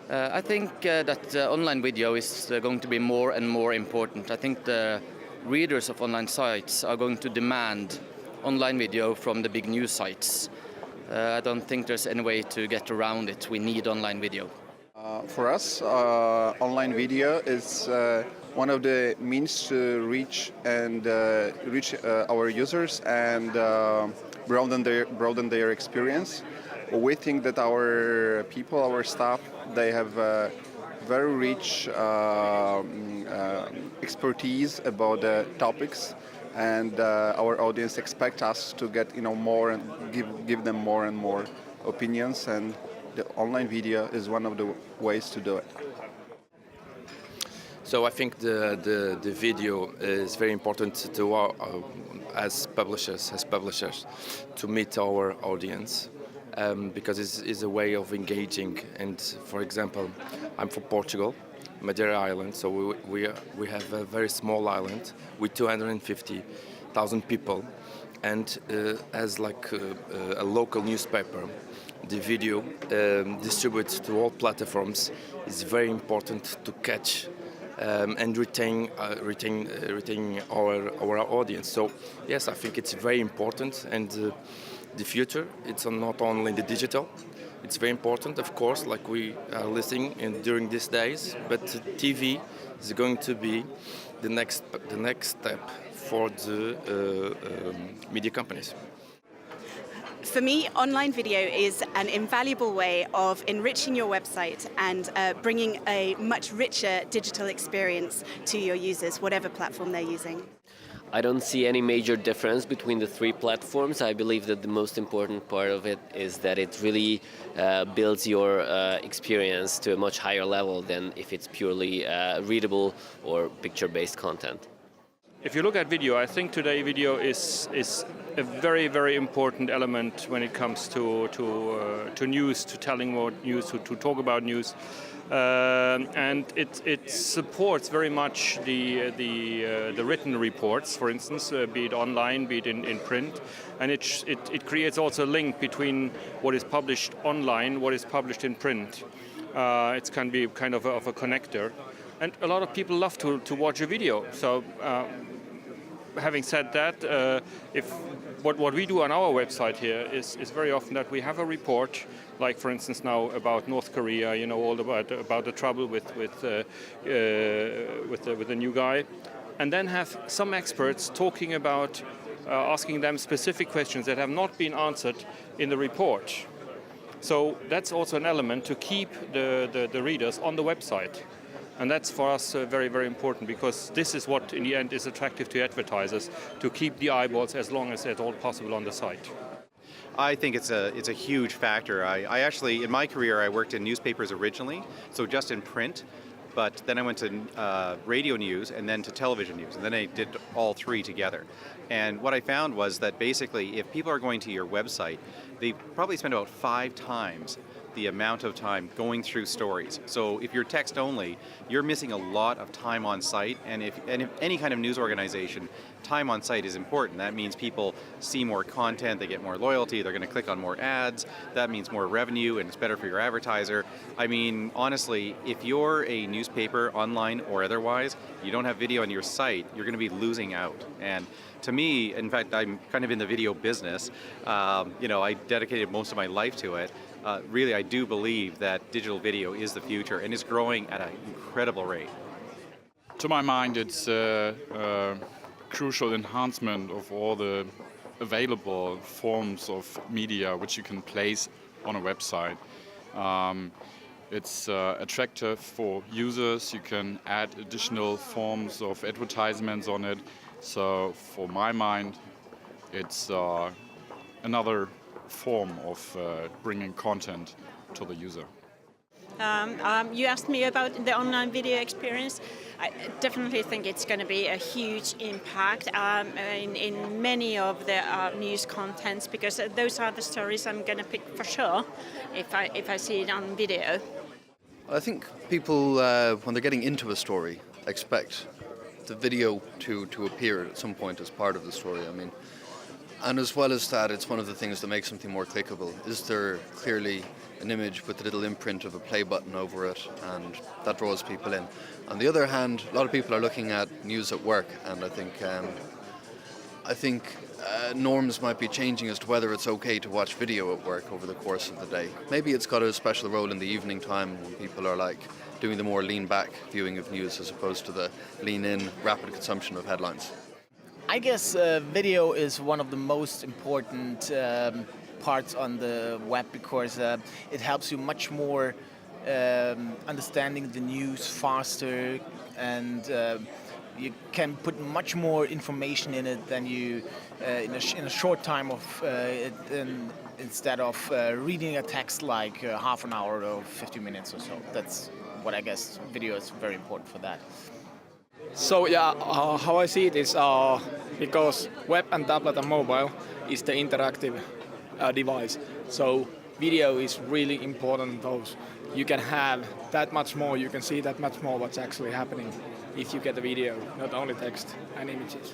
I think that online video is going to be more and more important. I think the readers of online sites are going to demand online video from the big news sites. I don't think there's any way to get around it. We need online video. For us, online video is one of the means to reach our users and broaden their experience. We think that our people, our staff, they have very rich expertise about the topics, and our audience expect us to get more and give them more and more opinions, and the online video is one of the ways to do it. So I think the video is very important to as publishers to meet our audience. Because it's a way of engaging. And for example, I'm from Portugal, Madeira Island, so we have a very small island with 250,000 people, and as like a local newspaper, the video distributed to all platforms is very important to catch and retain our audience. So yes, I think it's very important, and the future, it's not only the digital, it's very important, of course, like we are listening during these days, but TV is going to be the next step for the media companies. For me, online video is an invaluable way of enriching your website and bringing a much richer digital experience to your users, whatever platform they're using. I don't see any major difference between the three platforms. I believe that the most important part of it is that it really builds your experience to a much higher level than if it's purely readable or picture-based content. If you look at video, I think today video is a very, very important element when it comes to news, to telling more news, to talk about news. And it supports very much the written reports, for instance, be it online, be it in print, and it creates also a link between what is published online, what is published in print. It can be kind of a connector, and a lot of people love to watch a video. So, having said that, what we do on our website here is very often that we have a report, like for instance now about North Korea, all about the trouble with the new guy, and then have some experts talking about asking them specific questions that have not been answered in the report. So that's also an element to keep the readers on the website. And that's for us very, very important, because this is what in the end is attractive to advertisers, to keep the eyeballs as long as at all possible on the site. I think it's a huge factor. I actually, in my career, I worked in newspapers originally, so just in print, but then I went to radio news and then to television news, and then I did all three together. And what I found was that basically if people are going to your website, they probably spend about 5 times the amount of time going through stories. So if you're text only, you're missing a lot of time on site, and if any kind of news organization, time on site is important. That means people see more content, they get more loyalty, they're going to click on more ads, that means more revenue, and it's better for your advertiser. I mean, honestly, if you're a newspaper, online or otherwise, you don't have video on your site, you're going to be losing out. And to me, in fact, I'm kind of in the video business. I dedicated most of my life to it. Really, I do believe that digital video is the future and is growing at an incredible rate. To my mind, it's a crucial enhancement of all the available forms of media which you can place on a website. It's attractive for users. You can add additional forms of advertisements on it. So, for my mind, it's another form of bringing content to the user. You asked me about the online video experience. I definitely think it's going to be a huge impact in many of the news contents, because those are the stories I'm going to pick for sure if I see it on video. I think people, when they're getting into a story, expect the video to appear at some point as part of the story. I mean, And as well as that, it's one of the things that makes something more clickable. Is there clearly an image with a little imprint of a play button over it, and that draws people in. On the other hand, a lot of people are looking at news at work, and I think norms might be changing as to whether it's okay to watch video at work over the course of the day. Maybe it's got a special role in the evening time when people are like doing the more lean back viewing of news as opposed to the lean in rapid consumption of headlines. I guess video is one of the most important parts on the web because it helps you much more understanding the news faster, and you can put much more information in it than you in a short time of instead of reading a text like half an hour or 50 minutes or so. That's what I guess video is very important for that. So yeah, how I see it is because web and tablet and mobile is the interactive device. So video is really important. Those you can have that much more. You can see that much more what's actually happening if you get a video, not only text and images.